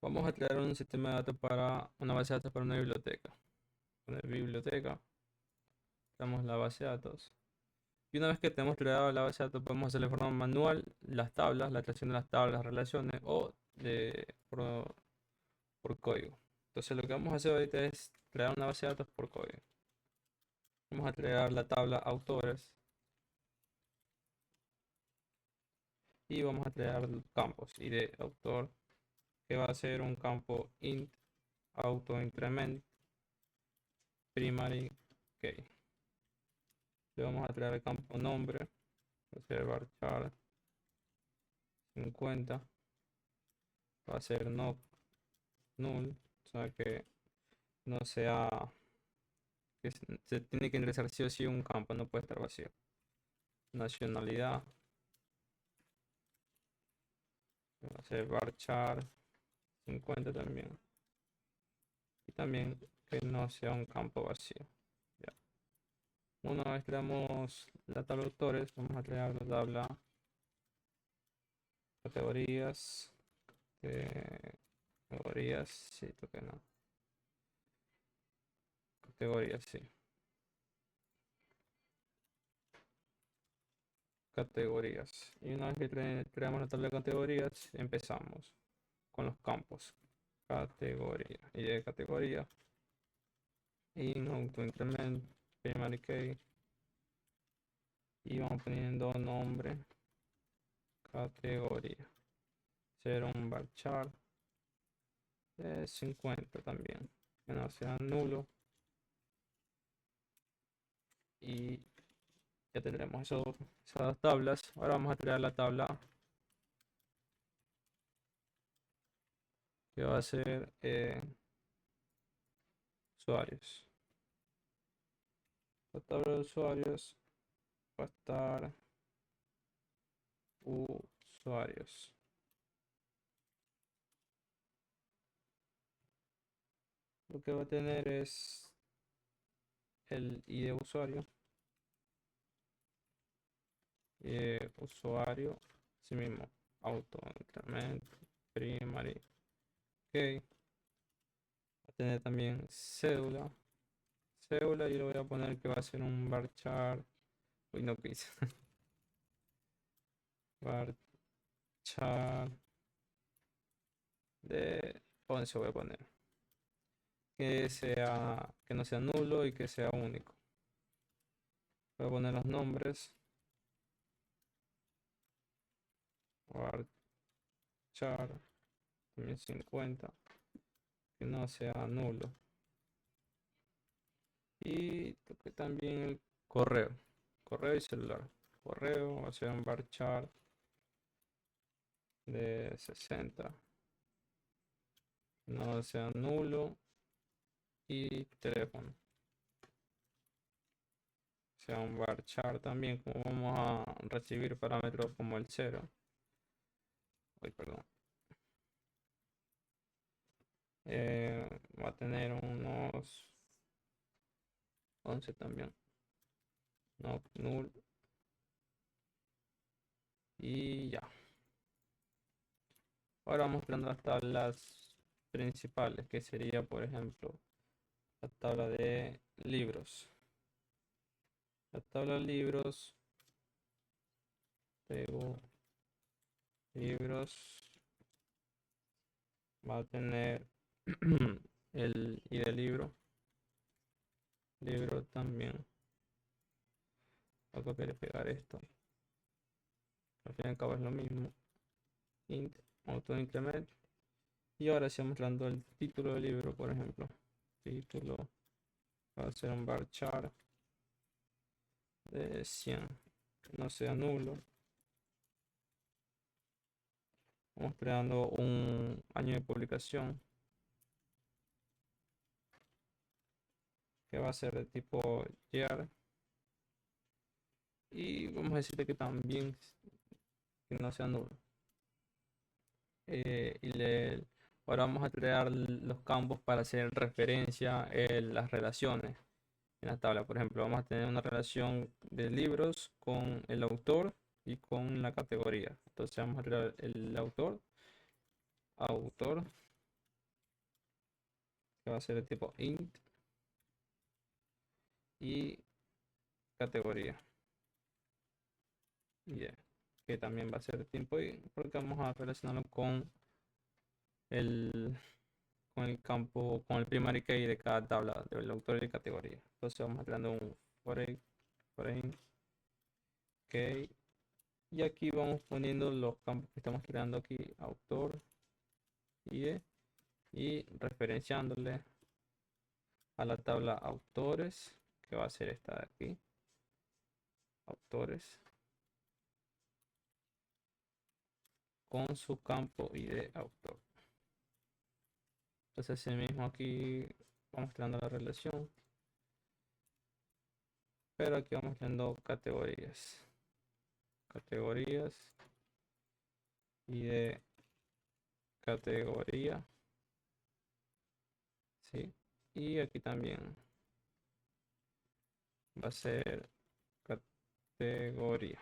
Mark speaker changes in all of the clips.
Speaker 1: Vamos a crear un sistema de datos para una base de datos para una biblioteca. Poner biblioteca, creamos la base de datos. Y una vez que tenemos creado la base de datos, podemos hacer de forma manual las tablas, la creación de las tablas, relaciones o por código. Entonces lo que vamos a hacer ahorita es crear una base de datos por código. Vamos a crear la tabla autores y vamos a crear campos. Y de autor, que va a ser un campo int auto increment primary key. Le vamos a crear el campo nombre, va a ser varchar 50, va a ser no null, o sea que no sea, se tiene que ingresar sí o sí un campo, no puede estar vacío. Nacionalidad, va a ser varchar 50 también. Y también que no sea un campo vacío. Ya. Una vez creamos la tabla de autores, vamos a crear la tabla categorías, categorías, sí, toque no. Categorías, sí. Categorías. Y una vez que creamos la tabla de categorías, empezamos con los campos. Categoría. Y de categoría, in auto increment, primary key. Y vamos poniendo nombre, categoría. Ser un varchar de 50 también. Que no sea nulo. Y ya tendremos esas dos tablas. Ahora vamos a crear la tabla que va a ser usuarios. La tabla de usuarios va a estar usuarios. Lo que va a tener es el ID de usuario. Usuario, así mismo, auto, increment, primary, ok. Va a tener también cédula. Cédula y le voy a poner que va a ser un varchar. Uy, no quise. Varchar de 11 voy a poner. Que no sea nulo y que sea único. Voy a poner los nombres. Varchar también 50. Que no sea nulo. Y toque también el correo. Correo y celular. Correo va a ser un varchar de 60. No sea nulo. Y teléfono. Sea un varchar también, como vamos a recibir parámetros como el 0. Uy, perdón. Va a tener unos 11 también. No, null. Y ya. Ahora vamos creando las tablas principales, que sería, por ejemplo, la tabla de libros. La tabla de libros, luego libros, va a tener el ID del libro. Libro también. Voy a copiar y pegar esto. Al fin y al cabo es lo mismo. Int, auto increment. Y ahora sí vamos dando el título del libro, por ejemplo. Título va a ser un varchar de 100. Que no sea nulo. Vamos creando un año de publicación. Que va a ser de tipo year. Y vamos a decirle que también que no sea nulo. Ahora vamos a crear los campos para hacer referencia en las relaciones en la tabla. Por ejemplo, vamos a tener una relación de libros con el autor y con la categoría. Entonces vamos a crear el autor, autor, que va a ser de tipo int y categoría. Y que también va a ser de tipo int porque vamos a relacionarlo el, con el campo, con el primary key de cada tabla del autor y categoría. Entonces vamos creando un foreign key y aquí vamos poniendo los campos que estamos creando aquí, autor, ID, y referenciándole a la tabla autores, que va a ser esta de aquí, autores, con su campo ID autor. Entonces ese mismo aquí vamos creando la relación, pero aquí vamos creando categorías, ID categoría, ¿sí? Y aquí también va a ser categoría.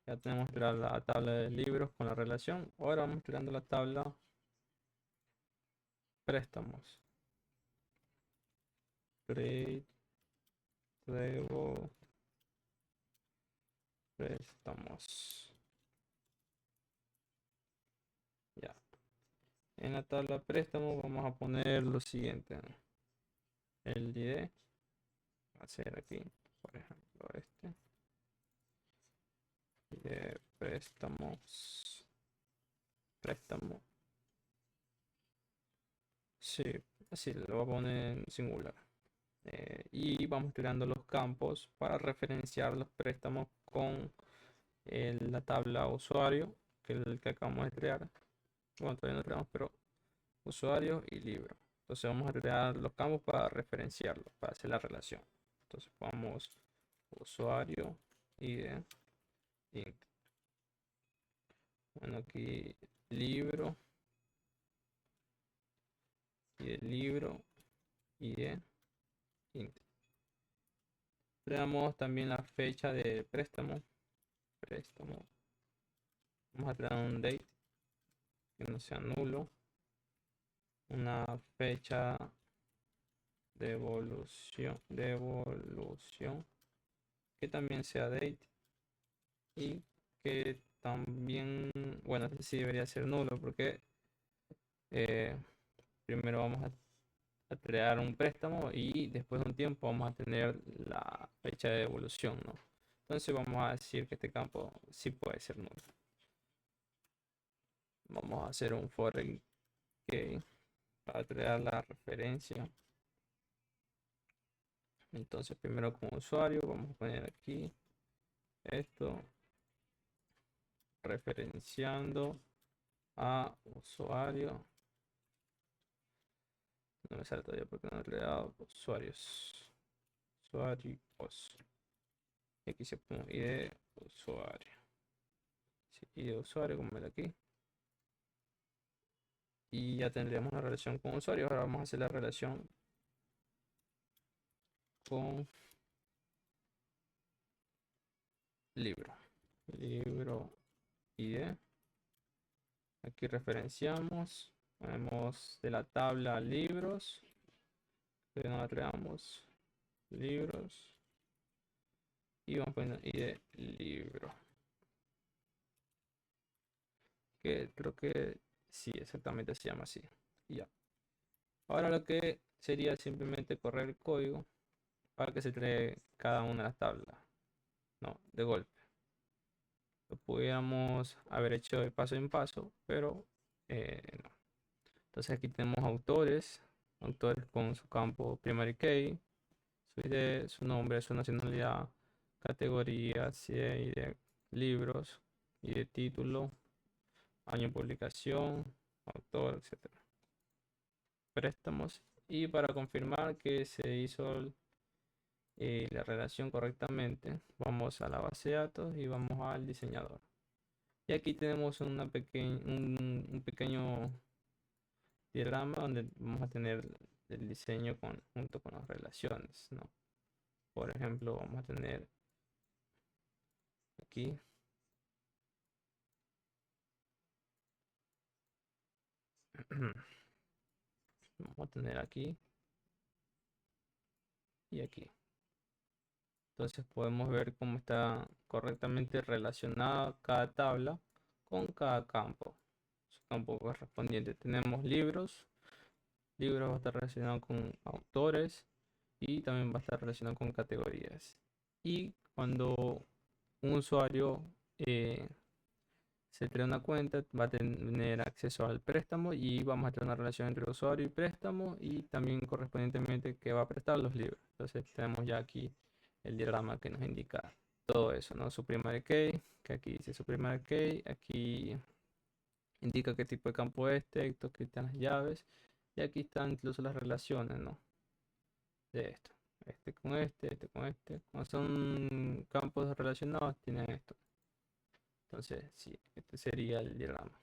Speaker 1: Ya tenemos creada la tabla de libros con la relación. Ahora vamos creando la tabla préstamos. Préstamos. Ya. En la tabla préstamos vamos a poner lo siguiente. El ID va a ser aquí, por ejemplo, este. ID préstamos. Préstamo. Sí, así lo voy a poner en singular. Y vamos creando los campos para referenciar los préstamos con la tabla usuario, que es el que acabamos de crear. Bueno, todavía no creamos, pero usuario y libro. Entonces vamos a crear los campos para referenciarlo, para hacer la relación. Entonces vamos usuario ID int. Bueno, aquí libro y el libro ID int. Creamos también la fecha de préstamo. Vamos a crear un date que no sea nulo. Una fecha de evolución que también sea date y que también, bueno, este sí debería ser nulo porque eh, primero vamos a crear un préstamo y después de un tiempo vamos a tener la fecha de evolución, ¿no? Entonces vamos a decir que este campo sí puede ser nulo. Vamos a hacer un for que para crear la referencia. Entonces primero como usuario vamos a poner aquí esto referenciando a usuario. No me sale todavía porque no he creado usuarios. Usuarios. Y aquí se pone ID usuario. Sí, ID usuario como el aquí. Y ya tendríamos una relación con usuario. Ahora vamos a hacer la relación con libro. Libro ID. Aquí referenciamos. Ponemos de la tabla libros. Que no la creamos. Libros. Y vamos poniendo ID libro. Que creo que sí, exactamente se llama así. Y ya. Ahora lo que sería simplemente correr el código para que se cree cada una de las tablas. No, de golpe. Lo pudiéramos haber hecho de paso en paso, pero no. Entonces aquí tenemos autores, autores con su campo primary key, su ID, su nombre, su nacionalidad, categorías, y de libros, y de título, año de publicación, autor, etcétera. Préstamos y para confirmar que se hizo la relación correctamente, vamos a la base de datos y vamos al diseñador. Y aquí tenemos un pequeño diagrama donde vamos a tener el diseño junto con las relaciones, ¿no? Por ejemplo, vamos a tener aquí Vamos a tener aquí y aquí. Entonces podemos ver cómo está correctamente relacionada cada tabla con cada campo. Su campo correspondiente. Tenemos libros. Libros va a estar relacionado con autores y también va a estar relacionado con categorías. Y cuando un usuario se crea una cuenta, va a tener acceso al préstamo y vamos a tener una relación entre usuario y préstamo y también correspondientemente que va a prestar los libros. Entonces tenemos ya aquí el diagrama que nos indica todo eso, ¿no? Su primary key, que aquí dice su primary key, aquí indica qué tipo de campo es, texto, que están las llaves y aquí están incluso las relaciones, ¿no? De esto. Este con este con este. Como son campos relacionados, tienen esto. Entonces, sí, este sería el diagrama.